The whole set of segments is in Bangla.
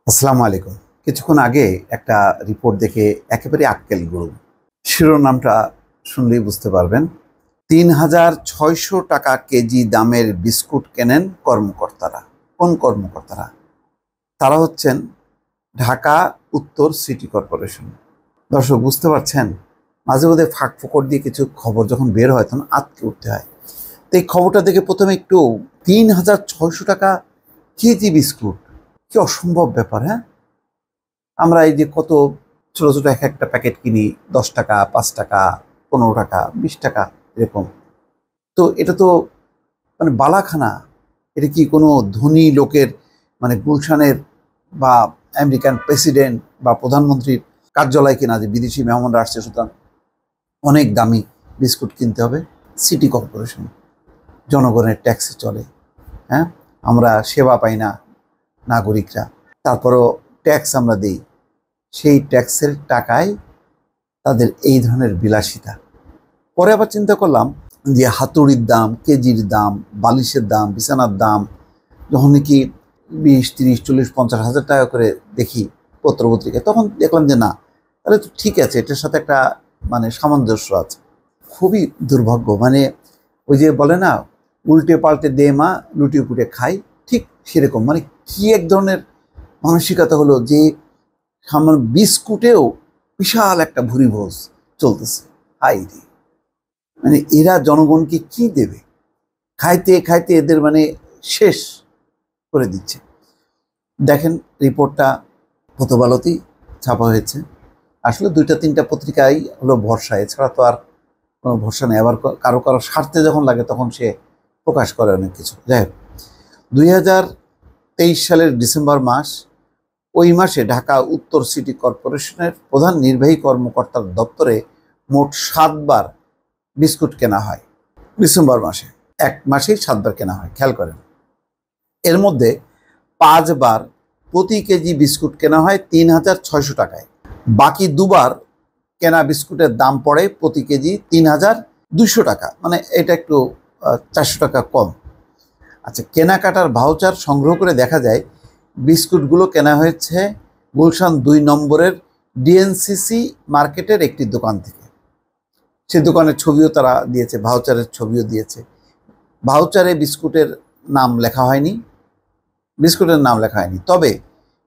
আসসালামু আলাইকুম। কিছুক্ষণ আগে একটা রিপোর্ট দেখে একেবারে আক্কেল গরম। শিরোনামটা শুনলেই বুঝতে পারবেন। ৩,৬০০ টাকা কেজি দামের বিস্কুট কেনেন কর্মকর্তারা। কোন কর্মকর্তারা? তারা হচ্ছেন ঢাকা উত্তর সিটি কর্পোরেশন। দর্শক বুঝতে পারছেন, মাঝে মধ্যে ফাঁক ফোকর দিয়ে কিছু খবর যখন বের হয় তখন আঁতকে উঠতে হয়। তো এই খবরটা দেখে প্রথমে একটু ৩,৬০০ টাকা কেজি বিস্কুট, কি অসম্ভব ব্যাপার! হ্যাঁ, আমরা এই যে কত ছোট ছোট এক একটা প্যাকেট কিনি, 10 টাকা, 5 টাকা, 15 টাকা, 20 টাকা, এরকম। তো এটা তো মানে বালাখানা। এটা কি কোনো ধনী লোকের, মানে গুলশানের বা আমেরিকান প্রেসিডেন্ট বা প্রধানমন্ত্রীর কার্যালয় কিনা, যে বিদেশি মেহমানরা আসছে সুতরাং অনেক দামি বিস্কুট কিনতে হবে? সিটি কর্পোরেশন, জনগণের ট্যাক্সে চলে। হ্যাঁ, আমরা সেবা পাই না নাগরিকরা, তারপরও ট্যাক্স আমরা দিই। সেই ট্যাক্সের টাকায় তাদের এই ধরনের বিলাসিতা। পরে আবার চিন্তা করলাম যে হাতুড়ির দাম, কেজির দাম, বালিশের দাম, বিছানার দাম যখন নাকি 20, 30, 40, 50 হাজার টাকা করে দেখি পত্রপত্রিকায়, তখন দেখলাম যে না, তাহলে তো ঠিক আছে, এটার সাথে একটা মানে সামঞ্জস্য আছে। খুবই দুর্ভাগ্য। মানে ওই যে বলে না, উল্টে পাল্টে দে মা লুটিয়ে পুটে খাই, ঠিক সেরকম। মানে কি এক ধরনের মানসিকতা হলো যে সামান্য বিস্কুটেও বিশাল একটা ভুরি ভোজ চলতেছে। হাই রে, মানে এরা জনগণকে কি দেবে? খাইতে খাইতে এদের মানে শেষ করে দিচ্ছে। দেখেন, রিপোর্টটা প্রথম ছাপা হয়েছে। আসলে 2-3টা পত্রিকাই হলো ভরসা, এছাড়া তো আর কোনো ভরসা নেই। আবার কারো কারো স্বার্থে যখন লাগে তখন সে প্রকাশ করে অনেক কিছু। যাই হোক, 2023 সালের ডিসেম্বর মাস, ওই মাসে ঢাকা উত্তর সিটি কর্পোরেশনের প্রধান নির্বাহী কর্মকর্তার দপ্তরে মোট 7 বার বিস্কুট কেনা হয়। ডিসেম্বর মাসে এক মাসেই 7 বার কেনা হয়, খেয়াল করেন। এর মধ্যে 5 বার প্রতি কেজি বিস্কুট কেনা হয় 3,600 টাকায়। বাকি 2 বার কেনা বিস্কুটের দাম পড়ে প্রতি কেজি 3,200 টাকা, মানে এটা একটু 400 টাকা কম। আচ্ছা, কেনাকাটার ভাউচার সংগ্রহ করে দেখা যায় বিস্কুটগুলো কেনা হয়েছে গুলশান 2 নম্বরের ডিএনসিসি মার্কেটের একটি দোকান থেকে। সে দোকানের ছবিও তারা দিয়েছে, ভাউচারের ছবিও দিয়েছে। ভাউচারে বিস্কুটের নাম লেখা হয়নি, তবে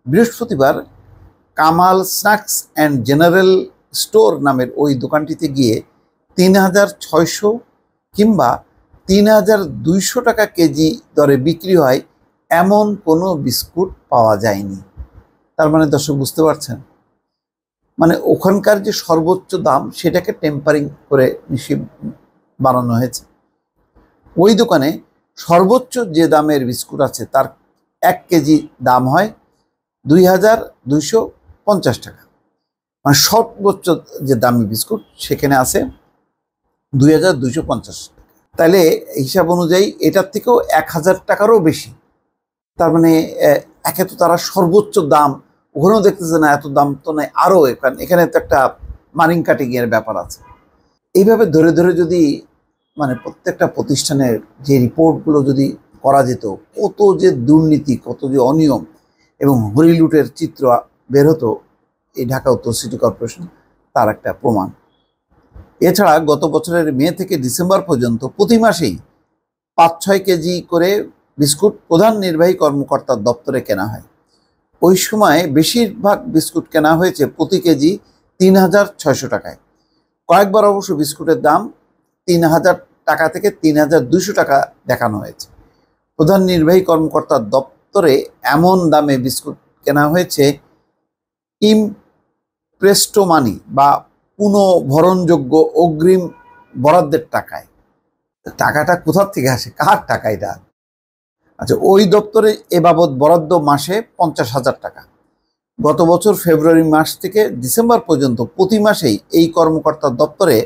বৃহস্পতিবার Kamal snacks and general store নামের ওই দোকানটিতে গিয়ে 3,600 কিংবা 3,200 টাকা কেজি দরে বিক্রি হয় এমন কোনো বিস্কুট পাওয়া যায়নি। তার মানে দর্শক বুঝতে পারছেন, মানে ওখানকার যে সর্বোচ্চ দাম সেটাকে টেম্পারিং করে নিশ্চয়ই বানানো হয়েছে। ওই দোকানে সর্বোচ্চ যে দামের বিস্কুট আছে তার 1 কেজি দাম হয় 2,250 টাকা। মানে সর্বোচ্চ যে দামি বিস্কুট সেখানে আছে 2,250 টাকা। তাহলে হিসাব অনুযায়ী এটার থেকেও 1,000 টাকারও বেশি। তার মানে একে তো তারা সর্বোচ্চ দাম, ওখানেও দেখতেছে না এত দাম তো নেই, আরও এখানে তো একটা মারিং কাটিংয়ের ব্যাপার আছে। এইভাবে ধরে ধরে যদি মানে প্রত্যেকটা প্রতিষ্ঠানের যে রিপোর্টগুলো যদি করা যেত, কত যে দুর্নীতি, কত যে অনিয়ম এবং হরিলুটের চিত্র বের হতো এই ঢাকা উত্তর সিটি কর্পোরেশন, তার একটা প্রমাণ। এছাড়া গত বছরের মে থেকে ডিসেম্বর পর্যন্ত প্রতি মাসেই 5-6 কেজি করে বিস্কুট প্রধান নির্বাহী কর্মকর্তার দপ্তরে কেনা হয়। ওই সময় বেশিরভাগ বিস্কুট কেনা হয়েছে প্রতি কেজি 3,600 টাকায়। কয়েকবার অবশ্য বিস্কুটের দাম 3,000 টাকা থেকে 3,200 টাকা দেখানো হয়েছে। প্রধান নির্বাহী কর্মকর্তার দপ্তরে এমন দামে বিস্কুট কেনা হয়েছে ইমপ্রেস্টো মানি বা পুনঃভরণযোগ্য অগ্রিম বরাদ্দের টাকায়। টাকাটা কোথার থেকে আসে, কার টাকা এটা? আচ্ছা, ওই দপ্তরে এ বাবদ বরাদ্দ মাসে 50,000 টাকা। গত বছর ফেব্রুয়ারি মাস থেকে ডিসেম্বর পর্যন্ত প্রতি মাসেই এই কর্মকর্তার দপ্তরে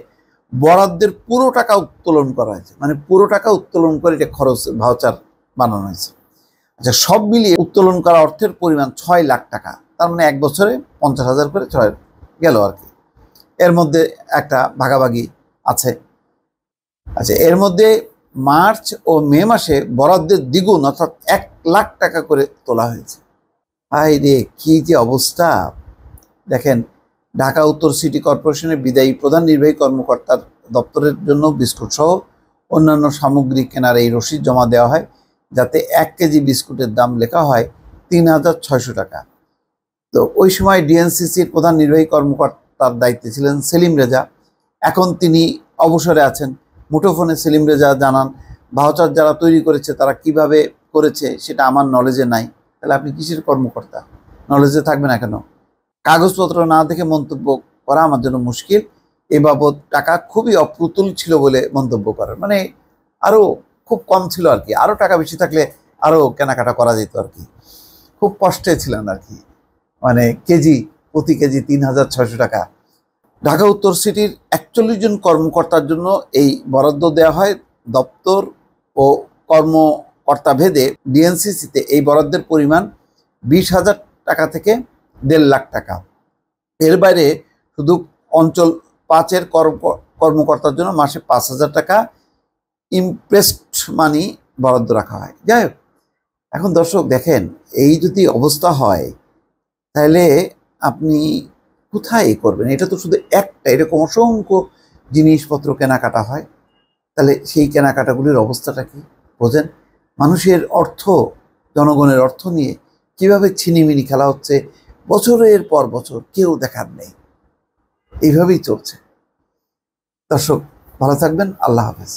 বরাদ্দের পুরো টাকা উত্তোলন করা হয়েছে। মানে পুরো টাকা উত্তোলন করে এটা খরচ ভাউচার বানানো হয়েছে। আচ্ছা, সব মিলিয়ে উত্তোলন করা অর্থের পরিমাণ 6 লাখ টাকা। তার মানে এক বছরে 50,000 করে 6 গেল আর কি। এর মধ্যে একটা ভাগাভাগি আছে। আচ্ছা, এর মধ্যে মার্চ ও মে মাসে বরাদ্দের দ্বিগুণ অর্থাৎ 1 লাখ টাকা করে তোলা হয়েছে। হায় রে, কি যে অবস্থা! দেখেন, ঢাকা উত্তর সিটি কর্পোরেশনের বিদায়ী প্রধান নির্বাহী কর্মকর্তার দপ্তরের জন্য বিস্কুট সহ অন্যান্য সামগ্রী কেনার এই রসিদ জমা দেওয়া হয়, যাতে 1 কেজি বিস্কুটের দাম লেখা হয় 3,600 টাকা। তো ওই সময় ডিএনসিসির প্রধান নির্বাহী কর্মকর্তার দায়িত্বে ছিলেন সেলিম রেজা। এখন তিনি অবসরে আছেন। মুঠোফোনে সেলিম রেজা জানান, ভাউচার যারা তৈরি করেছে তারা কিভাবে করেছে সেটা আমার নলেজে নাই। তাহলে আপনি কিসের কর্মকর্তা? নলেজে থাকবে না কেন? কাগজপত্র না দেখে মন্তব্য করা আমার জন্য মুশকিল। এ বাবদ টাকা খুবই অপ্রতুল ছিল বলে মন্তব্য করেন, মানে আরও খুব কম ছিল আর কি, আরও টাকা বেশি থাকলে আরও কেনাকাটা করা যেত আর কি। খুব কষ্টে ছিলেন আর কি, মানে প্রতি কেজি 3,600 টাকা। ঢাকা উত্তর সিটির 41 জন কর্মকর্তার জন্য এই বরাদ্দ দেওয়া হয়। দপ্তর ও কর্মকর্তা ভেদে ডিএনসিসিতে এই বরাদ্দের পরিমাণ 20,000 টাকা থেকে 1.5 লাখ টাকা। এর বাইরে শুধু অঞ্চল 5-এর কর্মকর্তার জন্য মাসে 5,000 টাকা ইমপ্রেসড মানি বরাদ্দ রাখা হয়। যাই হোক, এখন দর্শক দেখেন, এই যদি অবস্থা হয় তাহলে আপনি কোথায় করবেন? এটা তো শুধু একটা, এরকম অসংখ্য জিনিসপত্র কেনাকাটা হয়। তাহলে সেই কেনাকাটাগুলির অবস্থাটা কি বোঝেন? মানুষের অর্থ, জনগণের অর্থ নিয়ে কিভাবে ছিনিমিনি খেলা হচ্ছে বছরের পর বছর, কেউ দেখার নেই। এইভাবেই চলছে। দর্শক, ভালো থাকবেন। আল্লাহ হাফেজ।